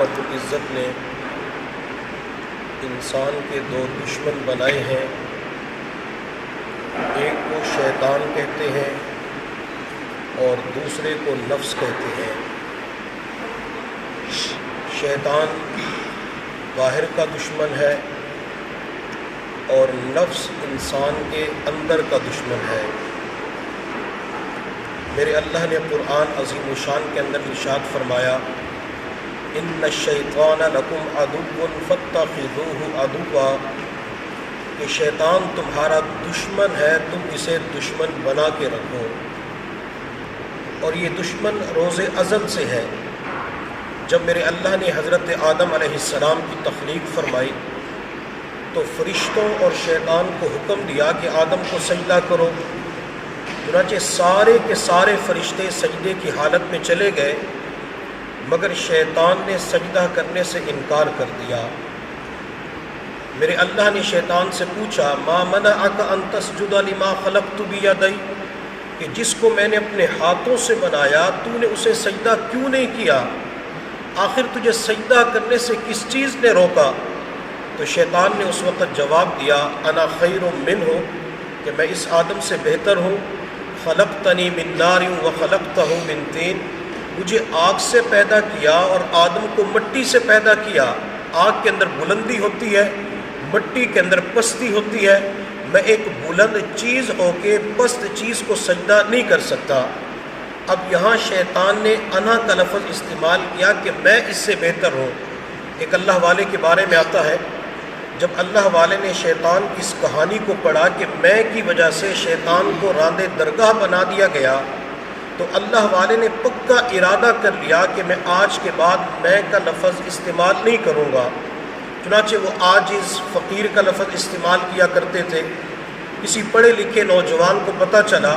رب العزت نے انسان کے دو دشمن بنائے ہیں، ایک کو شیطان کہتے ہیں اور دوسرے کو نفس کہتے ہیں۔ شیطان باہر کا دشمن ہے اور نفس انسان کے اندر کا دشمن ہے۔ میرے اللہ نے قرآن عظیم الشان کے اندر ارشاد فرمایا، ان الشیطان لکم عدو فاتخذوہ عدوا، کہ شیطان تمہارا دشمن ہے، تم اسے دشمن بنا کے رکھو۔ اور یہ دشمن روز ازل سے ہے۔ جب میرے اللہ نے حضرت آدم علیہ السلام کی تخلیق فرمائی تو فرشتوں اور شیطان کو حکم دیا کہ آدم کو سجدہ کرو، چنانچہ سارے کے سارے فرشتے سجدے کی حالت میں چلے گئے، مگر شیطان نے سجدہ کرنے سے انکار کر دیا۔ میرے اللہ نے شیطان سے پوچھا، ما منعک ان تسجد لما خلقت بیدی، کہ جس کو میں نے اپنے ہاتھوں سے بنایا تو نے اسے سجدہ کیوں نہیں کیا؟ آخر تجھے سجدہ کرنے سے کس چیز نے روکا؟ تو شیطان نے اس وقت جواب دیا، انا خیر منہ، کہ میں اس آدم سے بہتر ہوں، خلقتنی من نار وخلقتہ من طین، مجھے آگ سے پیدا کیا اور آدم کو مٹی سے پیدا کیا۔ آگ کے اندر بلندی ہوتی ہے، مٹی کے اندر پستی ہوتی ہے، میں ایک بلند چیز ہو کے پست چیز کو سجدہ نہیں کر سکتا۔ اب یہاں شیطان نے انا کا لفظ استعمال کیا کہ میں اس سے بہتر ہوں۔ ایک اللہ والے کے بارے میں آتا ہے، جب اللہ والے نے شیطان کی اس کہانی کو پڑھا کہ میں کی وجہ سے شیطان کو راندے درگاہ بنا دیا گیا، تو اللہ والے نے پکا ارادہ کر لیا کہ میں آج کے بعد میں کا لفظ استعمال نہیں کروں گا۔ چنانچہ وہ عاجز فقیر کا لفظ استعمال کیا کرتے تھے۔ کسی پڑھے لکھے نوجوان کو پتہ چلا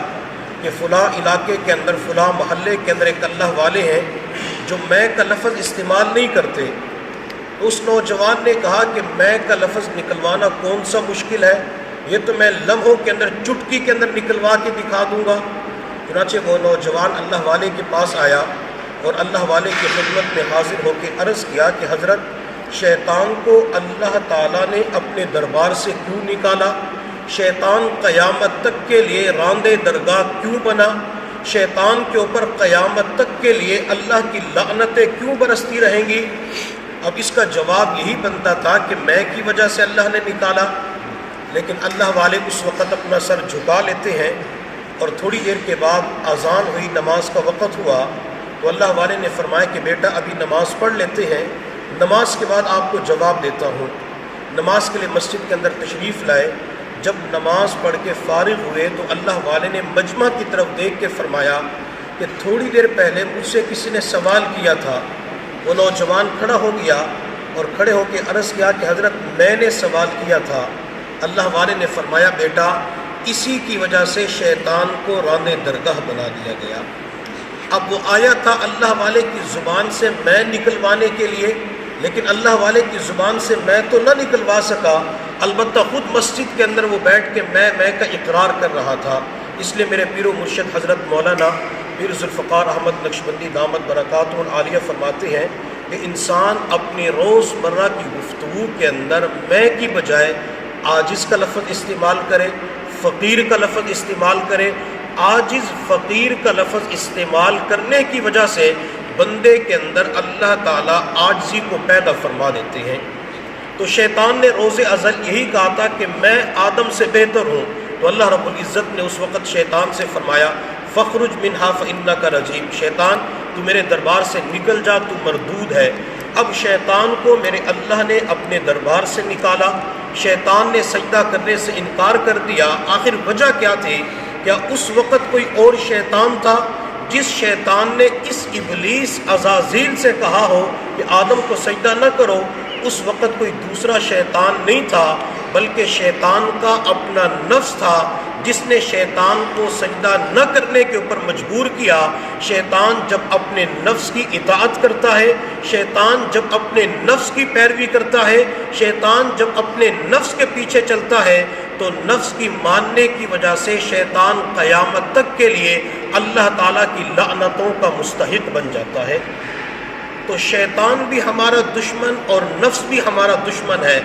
کہ فلاں علاقے کے اندر، فلاں محلے کے اندر ایک اللہ والے ہیں جو میں کا لفظ استعمال نہیں کرتے، تو اس نوجوان نے کہا کہ میں کا لفظ نکلوانا کون سا مشکل ہے، یہ تو میں لمحوں کے اندر، چٹکی کے اندر نکلوا کے دکھا دوں گا۔ چنانچہ وہ نوجوان اللہ والے کے پاس آیا اور اللہ والے کی خدمت میں حاضر ہو کے عرض کیا کہ حضرت، شیطان کو اللہ تعالیٰ نے اپنے دربار سے کیوں نکالا؟ شیطان قیامت تک کے لیے راندے درگاہ کیوں بنا؟ شیطان کے اوپر قیامت تک کے لیے اللہ کی لعنتیں کیوں برستی رہیں گی؟ اب اس کا جواب یہی بنتا تھا کہ میں کی وجہ سے اللہ نے نکالا، لیکن اللہ والے اس وقت اپنا سر جھکا لیتے ہیں اور تھوڑی دیر کے بعد اذان ہوئی، نماز کا وقت ہوا، تو اللہ والے نے فرمایا کہ بیٹا ابھی نماز پڑھ لیتے ہیں، نماز کے بعد آپ کو جواب دیتا ہوں۔ نماز کے لیے مسجد کے اندر تشریف لائے۔ جب نماز پڑھ کے فارغ ہوئے تو اللہ والے نے مجمع کی طرف دیکھ کے فرمایا کہ تھوڑی دیر پہلے مجھ سے کسی نے سوال کیا تھا۔ وہ نوجوان کھڑا ہو گیا اور کھڑے ہو کے عرض کیا کہ حضرت میں نے سوال کیا تھا۔ اللہ والے نے فرمایا بیٹا اسی کی وجہ سے شیطان کو راندے درگاہ بنا دیا گیا۔ اب وہ آیا تھا اللہ والے کی زبان سے میں نکلوانے کے لیے، لیکن اللہ والے کی زبان سے میں تو نہ نکلوا سکا، البتہ خود مسجد کے اندر وہ بیٹھ کے میں کا اقرار کر رہا تھا۔ اس لیے میرے پیر و مرشد حضرت مولانا پیر ذوالفقار احمد نقشبندی دامت برکاتہ العالیہ فرماتے ہیں کہ انسان اپنی روز مرہ کی گفتگو کے اندر میں کی بجائے عاجز کا لفظ استعمال کرے، فقیر کا لفظ استعمال کرے۔ عاجز فقیر کا لفظ استعمال کرنے کی وجہ سے بندے کے اندر اللہ تعالیٰ عاجزی کو پیدا فرما دیتے ہیں۔ تو شیطان نے روز ازل یہی کہا تھا کہ میں آدم سے بہتر ہوں، تو اللہ رب العزت نے اس وقت شیطان سے فرمایا فخرج منہا فإنک رجیم، شیطان تو میرے دربار سے نکل جا، تو مردود ہے۔ اب شیطان کو میرے اللہ نے اپنے دربار سے نکالا، شیطان نے سجدہ کرنے سے انکار کر دیا۔ آخر وجہ کیا تھی؟ کیا اس وقت کوئی اور شیطان تھا جس شیطان نے اس ابلیس عزازیل سے کہا ہو کہ آدم کو سجدہ نہ کرو؟ اس وقت کوئی دوسرا شیطان نہیں تھا، بلکہ شیطان کا اپنا نفس تھا جس نے شیطان کو سجدہ نہ کرنے کے اوپر مجبور کیا۔ شیطان جب اپنے نفس کی اطاعت کرتا ہے، شیطان جب اپنے نفس کی پیروی کرتا ہے، شیطان جب اپنے نفس کے پیچھے چلتا ہے، تو نفس کی ماننے کی وجہ سے شیطان قیامت تک کے لیے اللہ تعالیٰ کی لعنتوں کا مستحق بن جاتا ہے۔ تو شیطان بھی ہمارا دشمن اور نفس بھی ہمارا دشمن ہے۔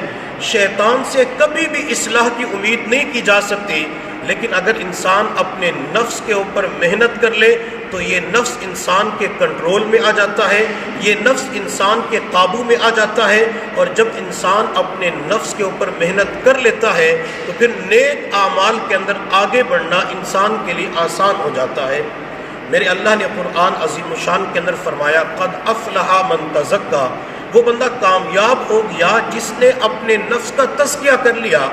شیطان سے کبھی بھی اصلاح کی امید نہیں کی جا سکتی، لیکن اگر انسان اپنے نفس کے اوپر محنت کر لے تو یہ نفس انسان کے کنٹرول میں آ جاتا ہے، یہ نفس انسان کے قابو میں آ جاتا ہے، اور جب انسان اپنے نفس کے اوپر محنت کر لیتا ہے تو پھر نیک اعمال کے اندر آگے بڑھنا انسان کے لیے آسان ہو جاتا ہے۔ میرے اللہ نے قرآن عظیم الشان کے اندر فرمایا قد افلح من تزکا، وہ بندہ کامیاب ہو گیا جس نے اپنے نفس کا تزکیہ کر لیا۔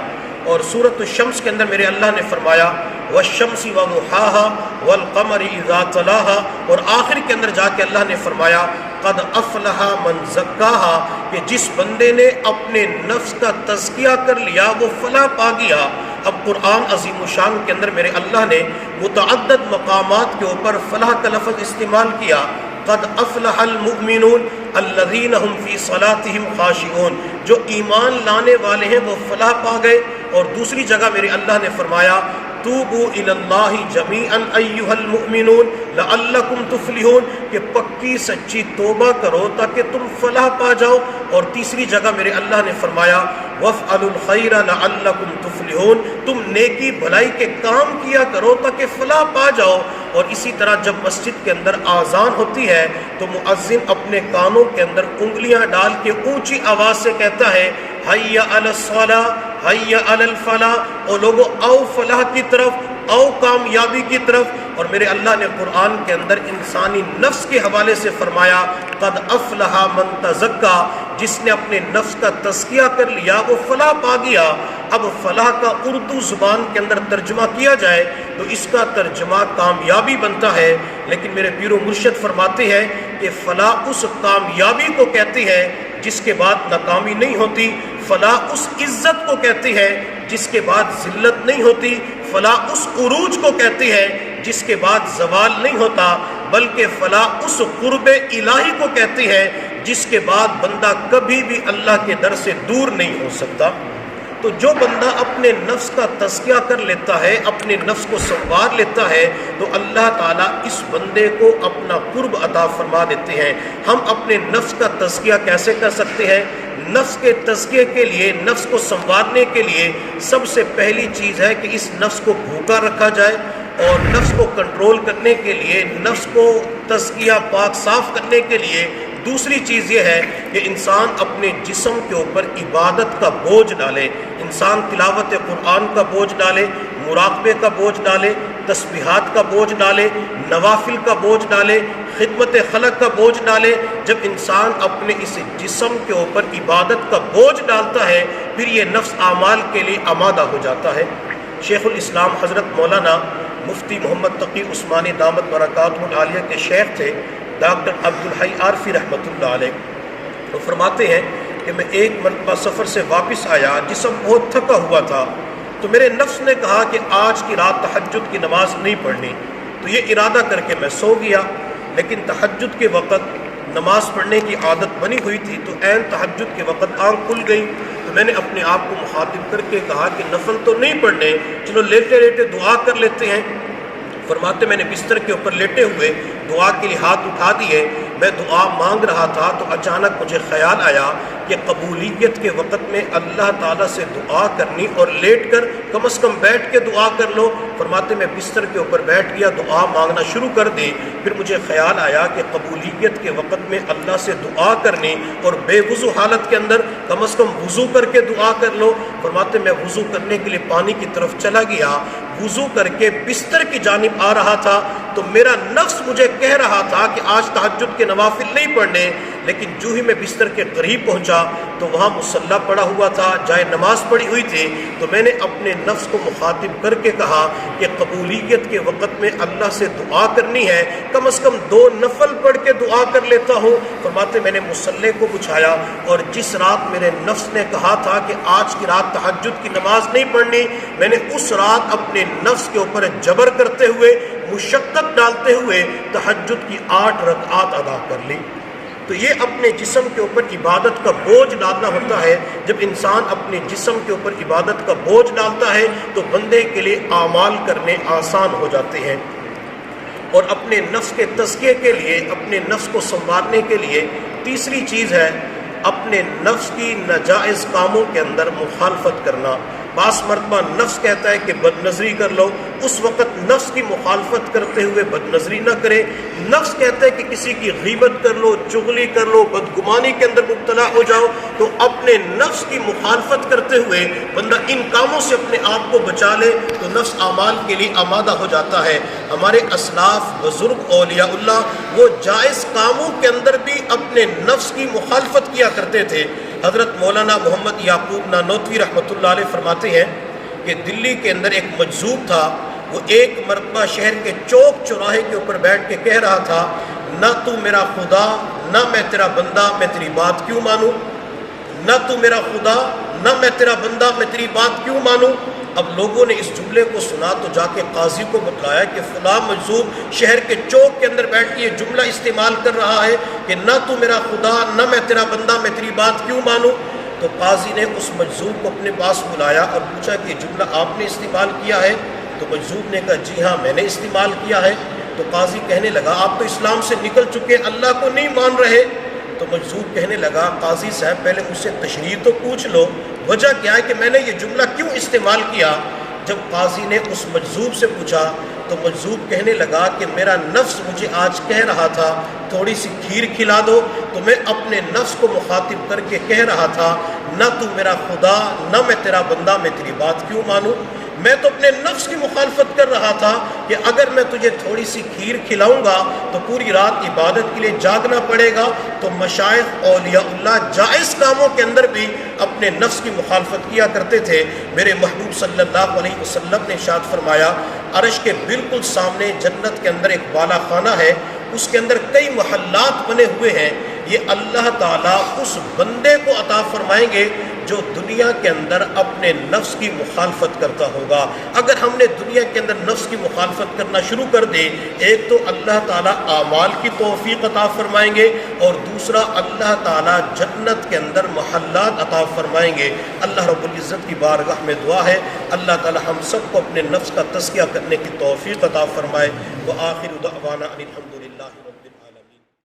اور سورۃ الشمس کے اندر میرے اللہ نے فرمایا والشمس وضحاها والقمر اذا تلاها، اور آخر کے اندر جا کے اللہ نے فرمایا قد افلح من زکاها، کہ جس بندے نے اپنے نفس کا تزکیہ کر لیا وہ فلاح پا گیا۔ اب قرآن عظیم الشان کے اندر میرے اللہ نے متعدد مقامات کے اوپر فلاح کا لفظ استعمال کیا۔ قد افلح المؤمنون الذین هم فی صلاتهم خاشعون، جو ایمان لانے والے ہیں وہ فلاح پا گئے۔ اور دوسری جگہ میرے اللہ نے فرمایا توبوا الی اللہ جمیعا ایھا المؤمنون لعلکم تفلحون، کہ پکی سچی توبہ کرو تاکہ تم فلاح پا جاؤ۔ اور تیسری جگہ میرے اللہ نے فرمایا وافعلوا الخیر لعلکم تفلحون، تم نیکی بھلائی کے کام کیا کرو تاکہ فلاح پا جاؤ۔ اور اسی طرح جب مسجد کے اندر آذان ہوتی ہے تو مؤذن اپنے کانوں کے اندر انگلیاں ڈال کے اونچی آواز سے کہتا ہے حی علی الصلاۃ حی علی الفلاح، او لوگو او فلاح کی طرف، او کامیابی کی طرف۔ اور میرے اللہ نے قرآن کے اندر انسانی نفس کے حوالے سے فرمایا قد افلح من تزکا، جس نے اپنے نفس کا تزکیہ کر لیا وہ فلاح پا گیا۔ اب فلاح کا اردو زبان کے اندر ترجمہ کیا جائے تو اس کا ترجمہ کامیابی بنتا ہے، لیکن میرے پیر و مرشد فرماتے ہیں کہ فلاح اس کامیابی کو کہتی ہے جس کے بعد ناکامی نہیں ہوتی، فلاح اس عزت کو کہتی ہے جس کے بعد ذلت نہیں ہوتی، فلاح اس عروج کو کہتی ہے جس کے بعد زوال نہیں ہوتا، بلکہ فلاح اس قرب الہی کو کہتی ہے جس کے بعد بندہ کبھی بھی اللہ کے در سے دور نہیں ہو سکتا۔ تو جو بندہ اپنے نفس کا تزکیہ کر لیتا ہے، اپنے نفس کو سنوار لیتا ہے، تو اللہ تعالیٰ اس بندے کو اپنا قرب عطا فرما دیتے ہیں۔ ہم اپنے نفس کا تزکیہ کیسے کر سکتے ہیں؟ نفس کے تزکیے کے لیے، نفس کو سنوارنے کے لیے سب سے پہلی چیز ہے کہ اس نفس کو بھوکا رکھا جائے، اور نفس کو کنٹرول کرنے کے لیے، نفس کو تزکیہ پاک صاف کرنے کے لیے دوسری چیز یہ ہے کہ انسان اپنے جسم کے اوپر عبادت کا بوجھ ڈالے، انسان تلاوت قرآن کا بوجھ ڈالے، مراقبے کا بوجھ ڈالے، تسبیحات کا بوجھ ڈالے، نوافل کا بوجھ ڈالے، خدمت خلق کا بوجھ ڈالے۔ جب انسان اپنے اس جسم کے اوپر عبادت کا بوجھ ڈالتا ہے پھر یہ نفس اعمال کے لیے آمادہ ہو جاتا ہے۔ شیخ الاسلام حضرت مولانا مفتی محمد تقی عثمانی دامت برکاتہ العالیہ کے شیخ تھے ڈاکٹر عبدالحی عارفی رحمۃ اللہ علیہ، وہ فرماتے ہیں کہ میں ایک مرتبہ سفر سے واپس آیا، جسم بہت تھکا ہوا تھا، تو میرے نفس نے کہا کہ آج کی رات تہجد کی نماز نہیں پڑھنی، تو یہ ارادہ کر کے میں سو گیا۔ لیکن تہجد کے وقت نماز پڑھنے کی عادت بنی ہوئی تھی، تو عین تہجد کے وقت آنکھ کھل گئی، تو میں نے اپنے آپ کو مخاطب کر کے کہا کہ نفل تو نہیں پڑھنے، چلو لیٹے لیٹے دعا کر لیتے ہیں۔ فرماتے میں نے بستر کے اوپر لیٹے ہوئے دعا کے لیے ہاتھ اٹھا دیے، میں دعا مانگ رہا تھا تو اچانک مجھے خیال آیا کہ قبولیت کے وقت میں اللہ تعالیٰ سے دعا کرنی اور لیٹ کر کم از کم بیٹھ کے دعا کر لو۔ فرماتے میں بستر کے اوپر بیٹھ گیا، دعا مانگنا شروع کر دی، پھر مجھے خیال آیا کہ قبولیت کے وقت میں اللہ سے دعا کرنی اور بے وضو حالت کے اندر کم از کم وضو کر کے دعا کر لو۔ فرماتے میں وضو کرنے کے لیے پانی کی طرف چلا گیا، وضو کر کے بستر کی جانب آ رہا تھا تو میرا نفس مجھے کہہ رہا تھا کہ آج تہجد کے نوافل نہیں پڑھنے، لیکن جو ہی میں بستر کے قریب پہنچا تو وہاں مصلی پڑا ہوا تھا، جائے نماز پڑھی ہوئی تھی، تو میں نے اپنے نفس کو مخاطب کر کے کہا کہ قبولیت کے وقت میں اللہ سے دعا کرنی ہے، کم از کم 2 نفل پڑھ کے دعا کر لیتا ہوں۔ فرماتے میں نے مصلی کو بچھایا، اور جس رات میرے نفس نے کہا تھا کہ آج کی رات تہجد کی نماز نہیں پڑھنی، میں نے اس رات اپنے نفس کے اوپر جبر کرتے ہوئے، مشقت ڈالتے ہوئے تہجد کی 8 رکعات ادا کر لی۔ تو یہ اپنے جسم کے اوپر عبادت کا بوجھ ڈالنا ہوتا ہے۔ جب انسان اپنے جسم کے اوپر عبادت کا بوجھ ڈالتا ہے تو بندے کے لیے اعمال کرنے آسان ہو جاتے ہیں۔ اور اپنے نفس کے تزکیے کے لیے، اپنے نفس کو سنوارنے کے لیے تیسری چیز ہے اپنے نفس کی ناجائز کاموں کے اندر مخالفت کرنا۔ بعض مرتبہ نفس کہتا ہے کہ بد نظری کر لو، اس وقت نفس کی مخالفت کرتے ہوئے بد نظری نہ کرے۔ نفس کہتا ہے کہ کسی کی غیبت کر لو، چغلی کر لو، بدگمانی کے اندر مبتلا ہو جاؤ، تو اپنے نفس کی مخالفت کرتے ہوئے بندہ ان کاموں سے اپنے آپ کو بچا لے تو نفس اعمال کے لیے آمادہ ہو جاتا ہے۔ ہمارے اسلاف بزرگ اولیاء اللہ وہ جائز کاموں کے اندر بھی اپنے نفس کی مخالفت کیا کرتے تھے۔ حضرت مولانا محمد یعقوب نانوتوی رحمۃ اللہ علیہ فرماتے ہیں کہ دلی کے اندر ایک مجذوب تھا، وہ ایک مرتبہ شہر کے چوک چوراہے کے اوپر بیٹھ کے کہہ رہا تھا، نہ تو میرا خدا نہ میں تیرا بندہ، میں تیری بات کیوں مانوں؟ نہ تو میرا خدا نہ میں تیرا بندہ، میں تیری بات کیوں مانوں؟ اب لوگوں نے اس جملے کو سنا تو جا کے قاضی کو بتلایا کہ فلاں مجذوب شہر کے چوک کے اندر بیٹھ کے یہ جملہ استعمال کر رہا ہے کہ نہ تو میرا خدا نہ میں تیرا بندہ، میں تیری بات کیوں مانوں؟ تو قاضی نے اس مجذوب کو اپنے پاس بلایا اور پوچھا کہ یہ جملہ آپ نے استعمال کیا ہے؟ تو مجذوب نے کہا جی ہاں میں نے استعمال کیا ہے۔ تو قاضی کہنے لگا آپ تو اسلام سے نکل چکے، اللہ کو نہیں مان رہے۔ تو مجذوب کہنے لگا قاضی صاحب پہلے مجھ سے تشریح تو پوچھ لو، وجہ کیا ہے کہ میں نے یہ جملہ کیوں استعمال کیا؟ جب قاضی نے اس مجذوب سے پوچھا تو مجذوب کہنے لگا کہ میرا نفس مجھے آج کہہ رہا تھا تھوڑی سی کھیر کھلا دو، تو میں اپنے نفس کو مخاطب کر کے کہہ رہا تھا نہ تو میرا خدا نہ میں تیرا بندہ، میں تیری بات کیوں مانوں؟ میں تو اپنے نفس کی مخالفت کر رہا تھا کہ اگر میں تجھے تھوڑی سی کھیر کھلاؤں گا تو پوری رات عبادت کے لیے جاگنا پڑے گا۔ تو مشائخ اولیاء اللہ جائز کاموں کے اندر بھی اپنے نفس کی مخالفت کیا کرتے تھے۔ میرے محبوب صلی اللہ علیہ وسلم نے ارشاد فرمایا عرش کے بالکل سامنے جنت کے اندر ایک بالا خانہ ہے، اس کے اندر کئی محلات بنے ہوئے ہیں، یہ اللہ تعالیٰ اس بندے کو عطا فرمائیں گے جو دنیا کے اندر اپنے نفس کی مخالفت کرتا ہوگا۔ اگر ہم نے دنیا کے اندر نفس کی مخالفت کرنا شروع کر دے، ایک تو اللہ تعالیٰ اعمال کی توفیق عطا فرمائیں گے اور دوسرا اللہ تعالیٰ جنت کے اندر محلات عطا فرمائیں گے۔ اللہ رب العزت کی بارگاہ میں دعا ہے اللہ تعالیٰ ہم سب کو اپنے نفس کا تزکیہ کرنے کی توفیق عطا فرمائے۔ وآخر دعوانا ان الحمد للہ۔